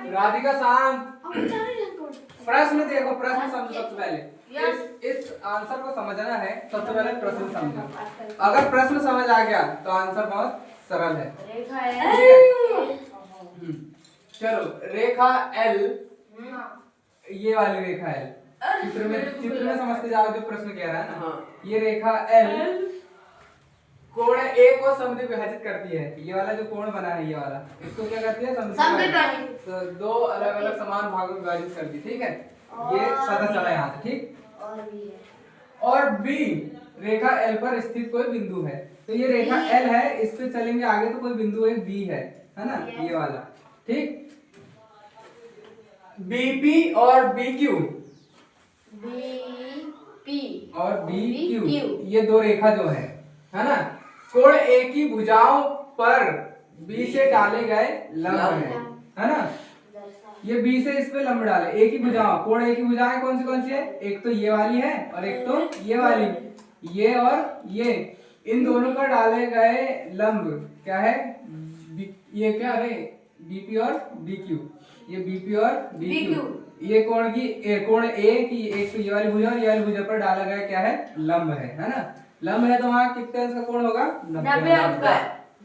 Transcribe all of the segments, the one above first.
राधिका शांत। प्रश्न देखो, प्रश्न समझो सबसे पहले। इस आंसर को समझना है, सबसे पहले प्रश्न समझो। अगर प्रश्न समझ आ गया तो आंसर बहुत सरल है। चलो, रेखा एल, ये वाली रेखा एल चित्र में समझते जाओ जो प्रश्न कह रहा है ना। ये रेखा एल कोण ए को समद्विभाजित करती है। ये वाला जो कोण बना है, ये वाला, इसको क्या करती है? समद्विभाजित। तो दो अलग अलग समान भागों में विभाजित करती, ठीक है। ये पता चला यहाँ से, ठीक। और बी, रेखा एल पर स्थित कोई बिंदु है। तो ये रेखा एल है, इस पे चलेंगे आगे तो कोई बिंदु एक बी है ना, ये वाला, ठीक। बीपी और बीक्यू, बीपी और बीक्यू, ये दो रेखा जो है ना, कोण ए की भुजाओं पर बी से डाले गए लंब है ना। ये बी से इस पे लंब डाले, ए की भुजाओं, कोण ए की भुजाएं कौन सी है? एक तो ये वाली है और एक तो ये वाली, ये और ये, इन दोनों पर डाले गए लंब क्या है? ये क्या है? बीपी और बीक्यू। ये बीपी और बीक्यू, ये कोण ए की एक तो ये वाली भुजा और ये वाली भुजा पर डाला गया क्या है? लंब है ना। लंब है तो वहां कितने अंश का कोण होगा? 90 अंश का।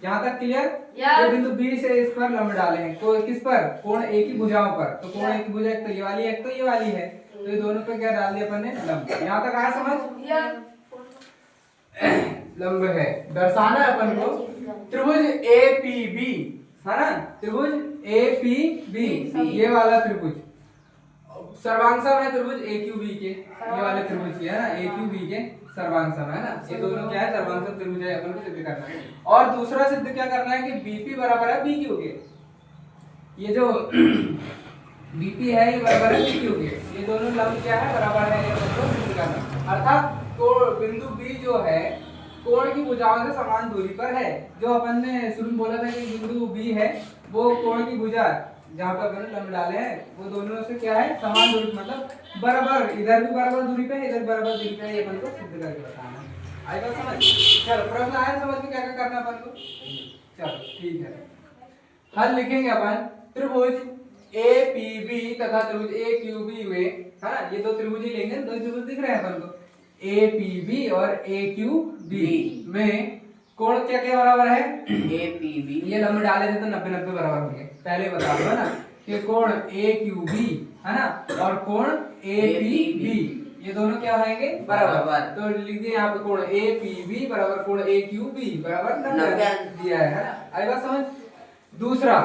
यहाँ तक क्लियर? ये बिंदु बी से इस पर लंब डाले हैं, तो किस पर? कोण ए की भुजाओं पर। तो कोण ए की भुजा एक तो ये वाली है, एक तो ये वाली है, तो ये दोनों पे क्या डाल दिया अपन ने? लंब। यहाँ तक आया समझ? लंब है, दर्शाना है अपन को त्रिभुज एपीबी है ना, त्रिभुज एपीबी, ये वाला त्रिभुज सर्वांगसम है त्रिभुज एक्यूबी के, ये वाले त्रिभुज के है ना, एक्यूबी के सर्वांगसम है ना। ये दोनों क्या है? सर्वांगसम त्रिभुज है, अपन को सिद्ध करना है। और दूसरा सिद्ध क्या करना है कि बीपी बराबर है बीक्यू के। ये जो बीपी है ये बराबर है बीक्यू के, ये दोनों लंब क्या है? बराबर है, ये अपन को सिद्ध करना। अर्थात बिंदु बी जो है कोण की भुजाओं से समान दूरी पर है। जो अपन ने शुरू में बोला था कि बिंदु बी है वो कोण की भुजा जहाँ पर अपन लंब डाले हैं वो दोनों से क्या है? समान दूरी, मतलब बराबर, इधर भी बराबर दूरी पे है, इधर बराबर दूरी पे है, ये अपन को सिद्ध करके बताना है। आई बात समझ? चलो, प्रश्न आया समझ में क्या क्या करना अपन को? चलो ठीक है, हल लिखेंगे अपन। त्रिभुज एपीबी तथा त्रिभुज एक्यूबी में है ना, ये दो त्रिभुज ही लेंगे, दो त्रिभुज दिख रहे हैं अपन को, एपीबी और एक्यूबी में कोण क्या क्या बराबर है? एपीबी, ये लंब डाले थे तो 90-90 बराबर होंगे, पहले बता दो ना कि कोण एक्यूबी है ना और कोण एपीबी, ये दोनों क्या रहेंगे? बराबर। तो लिख दिए यहाँ पे कोण एपीबी बराबर कोण एक्यूबी बराबर 90 दिया है ना। आई बात समझ? दूसरा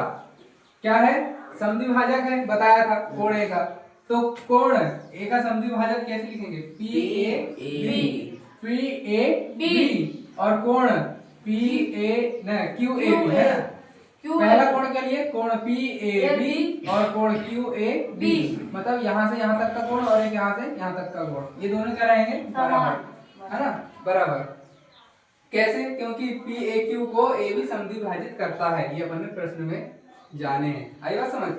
क्या है? समद्विभाजक है, बताया था कोण ए का। तो कोण ए का समद्विभाजक कैसे लिखेंगे? P A B, P A B, और कोण पी ए न क्यू ए बी है ना। पहला कोण क्या लिए? कोण पी ए बी और कोण क्यू ए बी, मतलब यहाँ से यहाँ तक का कोण और एक यहाँ से यहाँ तक का कोण, ये दोनों क्या रहेंगे? बराबर है ना, बराबर। कैसे? क्योंकि पी ए क्यू को ए बी समद्विभाजित करता है, ये अपन ने प्रश्न में जाने हैं। आई बात समझ?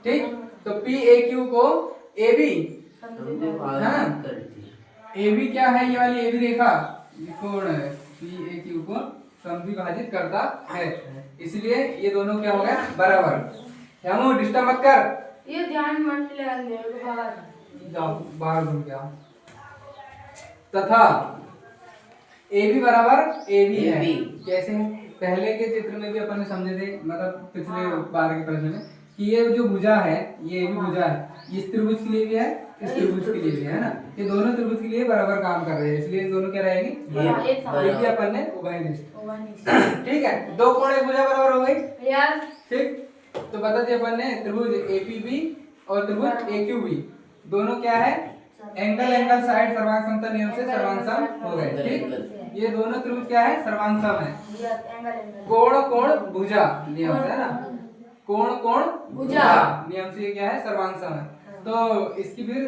ठीक, तो पी ए क्यू को ए बी ए बी क्या है? ये वाली ए बी रेखा कोण पी ए क्यू को समद्विभाजित करता है, इसलिए ये दोनों क्या हो गए? बराबर। हमू डिस्टर्ब मत कर, ये ध्यान मत ले अंदर को बाहर जाओ, बाहर घूम गया। तथा ए बी बराबर ए बी है। कैसे? पहले के चित्र में भी अपन ने समझे थे, मतलब पिछले बार के प्रश्न में, कि ये जो भुजा है ये भी भुजा है, इस त्रिभुज के लिए भी है, इस त्रिभुज के लिए भी है ना, ये दोनों त्रिभुज के लिए बराबर काम कर रहे हैं, इसलिए इन दोनों क्या रहेगी? बराबर। अपन ने उभयनिष्ठ, ठीक है। दो कोण एक भुजा बराबर हो गई, ठीक। तो बता दिया अपन ने त्रिभुज एपीबी और त्रिभुज एक्यूबी दोनों क्या है? एंगल साइड सर्वांग समता नियम से सर्वांगसम हो गए, ठीक। ये दोनों त्रिभुज क्या है? सर्वांगसम है। कोण भुजा नियम से है ना, कोण भुजा नियम से क्या है? सर्वांगसम है। तो इसकी फिर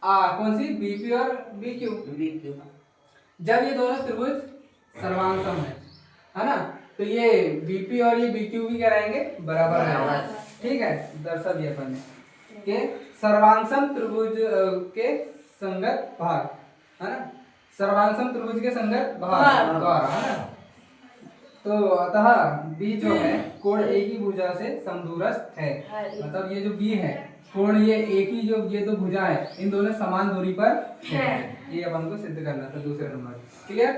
कौन सी? बीपी और बीक्यू। जब ये दोनों त्रिभुज सर्वांगसम है ना, तो ये बीपी और ये बीक्यू भी क्या रहेंगे? बराबर है, ठीक है। दर्शा दिया अपन ने कि सर्वांगसम त्रिभुज के संगत भाग है ना, सर्वांगसम त्रिभुज के संगत भाग द्वारा है ना, तो अतः बी जो है कोण ए की भुजा से समदूरस्थ है। मतलब ये जो बी है कोण ये ए की जो ये दो भुजा है इन दोनों समान दूरी पर है। ये अपन को सिद्ध करना था दूसरे नंबर। क्लियर?